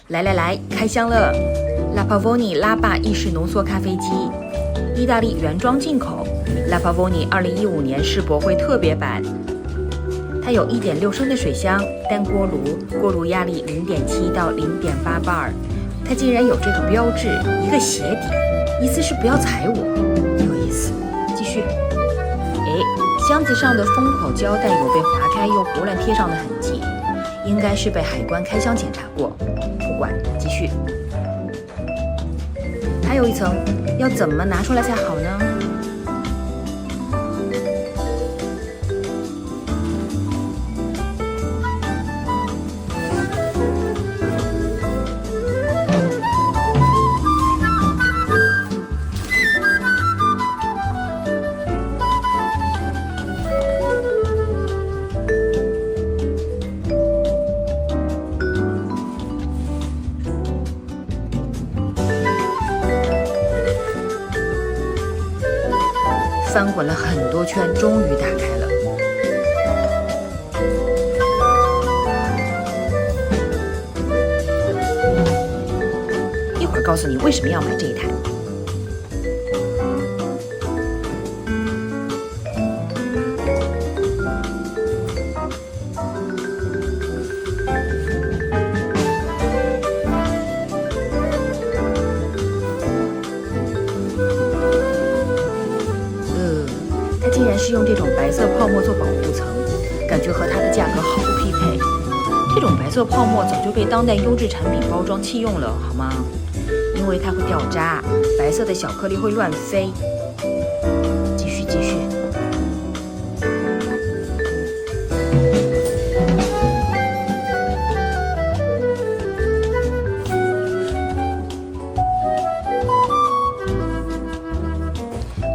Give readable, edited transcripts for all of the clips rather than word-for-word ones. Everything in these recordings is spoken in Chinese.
来，开箱了 La Pavoni 拉霸意式浓缩咖啡机，意大利原装进口 La Pavoni 2015年世博会特别版。它有 1.6 升的水箱，单锅炉，锅炉压力 0.7 到 0.8 bar。它竟然有这个标志，一个鞋底，意思是不要踩我，有意思。继续，箱子上的封口胶带有被划开又胡乱贴上的痕迹，应该是被海关开箱检查过。不管，继续。还有一层，要怎么拿出来才好呢？翻滚了很多圈，终于打开了。一会儿告诉你为什么要买这一台。竟然是用这种白色泡沫做保护层，感觉和它的价格好不匹配。这种白色泡沫早就被当代优质产品包装弃用了，好吗？因为它会掉渣，白色的小颗粒会乱飞。继续。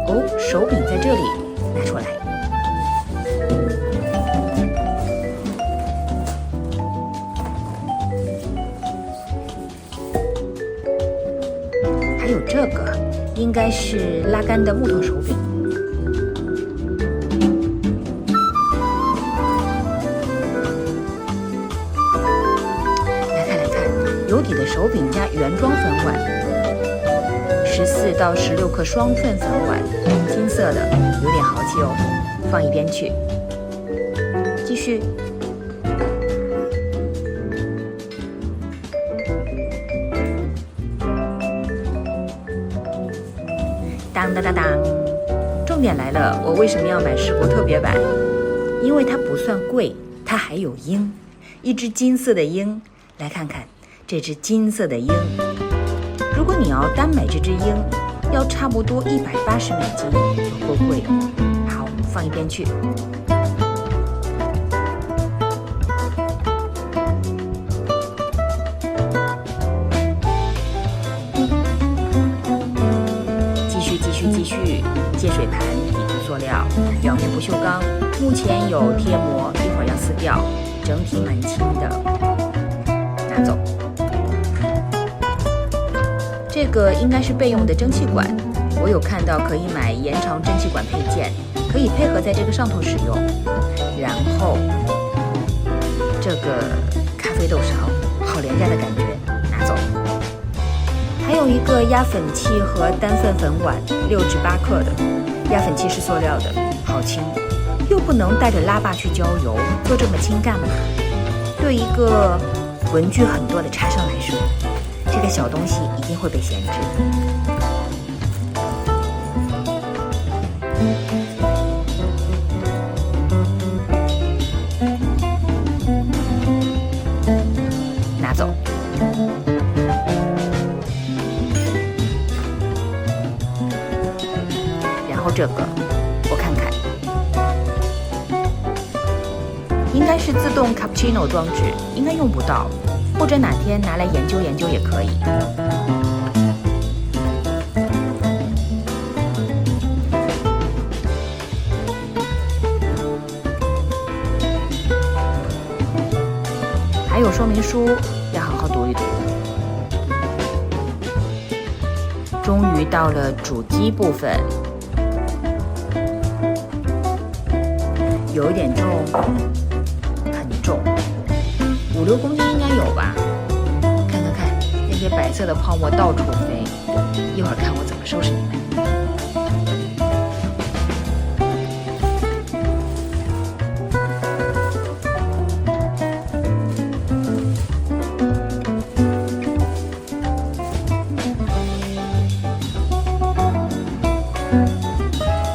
哦，手柄在这里。拿出来，还有这个，应该是拉杆的木头手柄。来看，有底的手柄加原装粉碗，14到16克双份粉碗，金色的，有点豪气哦，放一边去。继续。当，重点来了，我为什么要买世博特别版？因为它不算贵，它还有鹰，一只金色的鹰。来看看这只金色的鹰，如果你要单买这只鹰，要差不多180美金，有够贵的。好，放一边去。继续，接水盘，底部塑料，表面不锈钢，目前有贴膜，一会儿要撕掉，整体蛮轻的。拿走。这个应该是备用的蒸汽管，我有看到可以买延长蒸汽管配件，可以配合在这个上头使用。然后这个咖啡豆勺，好廉价的感觉，拿走。还有一个压粉器和单份粉碗，6至8克的，压粉器是塑料的，好轻，又不能带着拉霸去郊游，做这么轻干嘛？对一个文具很多的茶商来说，这个小东西一定会被闲置。拿走。然后这个，我看看，应该是自动 cappuccino 装置，应该用不到，或者哪天拿来研究研究也可以。还有说明书，要好好读一读。终于到了主机部分。有一点重，很重，5、6公斤应该有吧？看看看，些白色的泡沫到处飞，一会儿看我怎么收拾你们。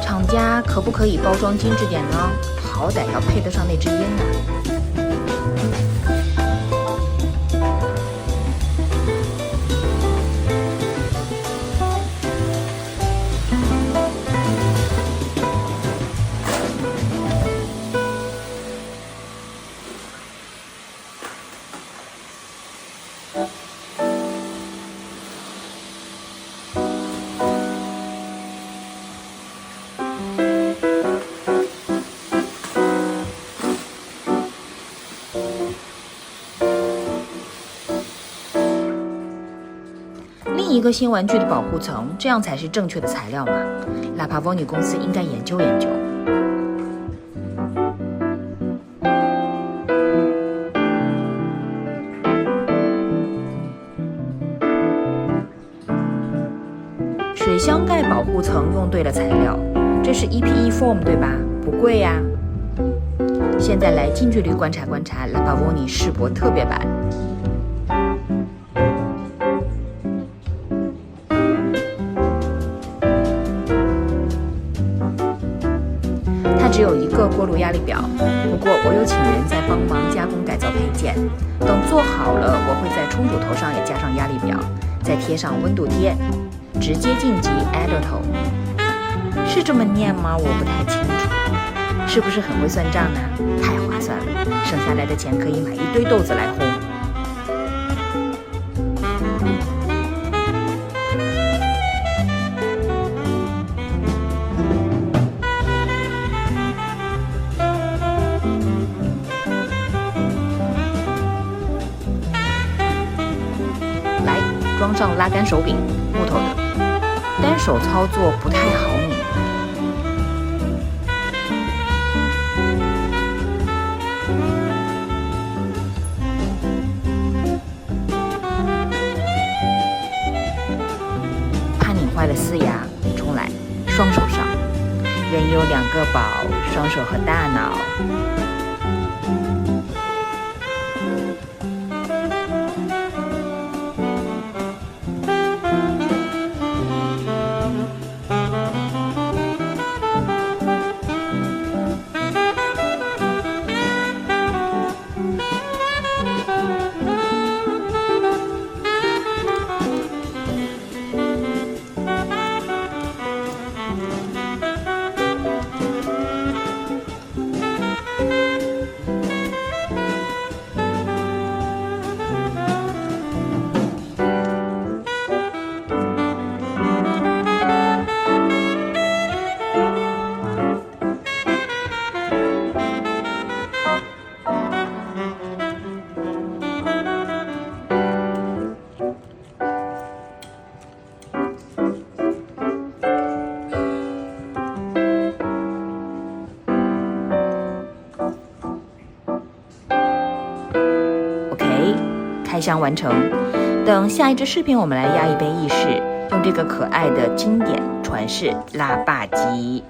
厂家可不可以包装精致点呢？好歹要配得上那支烟呢。另一个新玩具的保护层，这样才是正确的材料嘛。拉帕沃尼公司应该研究研究。水箱盖保护层用对了材料，这是 EPE Foam 对吧？不贵呀。现在来近距离观察观察拉帕沃尼世博特别版。它只有一个锅炉压力表，不过我有请人在帮忙加工改造配件。等做好了，我会在冲煮头上也加上压力表，再贴上温度贴，直接晋级 Adulto。是这么念吗？我不太清楚。是不是很会算账呢？太划算了，省下来的钱可以买一堆豆子来烘。来，装上拉杆手柄，木头的，单手操作不太好拧。坏了4牙，重来，双手上。人有2个宝，双手和大脑。开箱完成，等下一支视频我们来压一杯意式，用这个可爱的经典传世拉霸机。